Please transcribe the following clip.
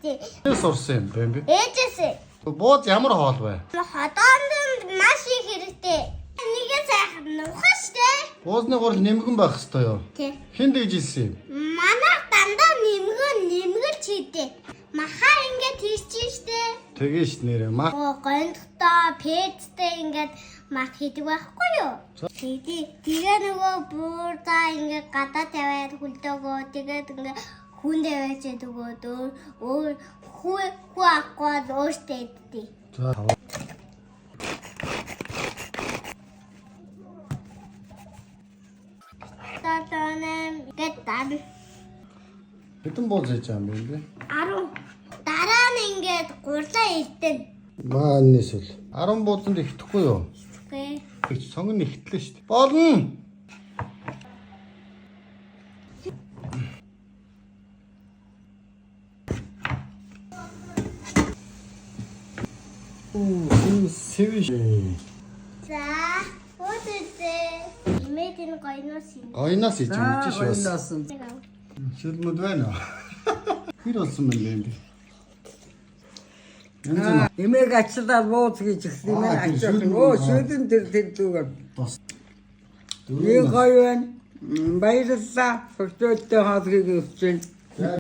хийдтэй. Сурсан юм бэ? Ээжээсээ. Бууз ямар хоол вэ? Хотоонд маш их хэрэгтэй. Нэгэ сайхан нухаш тий. Буузны гурал нэмгэн байх хэвээр юу? Тий. Хэн дэж ирсэн юм? Манайх дандаа нэмгэж хийдтэй. Махаар ингээд хийчих штэ. Тэгэж нэрээ мах. Гондтой, пэцтэй ингээд мах хийдэг байхгүй юу? Тэгээ нөгөө буурдаа ингээд гадаа тавиад хүлдээгөө тэгээд ингээд хүн тавиад өгөөд хүү аквад өөртөө идтий. За Татанам гэтан хэдэн бууз хийж байгаа юм бэ? 10 дараа нь ингээд гурлаа иртэн. Маанис л 10 буузанд ихтэхгүй юу? Гэ. Их сонгон ихтлээ шүү дээ. Болно. Сэвиш. За, өдөртөө имэдэн гойноос юм. Гойноос хийж мэдэж шүү. Гойноос. Шилмэд байна. Хэр болсон мэн бэ? Эмээг ачлаад бууз гэж ихсэн юм ачаад. Шүдэн тэр дүүгээр. Нэг гоё байна. Баярлалаа. Өчигдөр хаалгыг өвчин.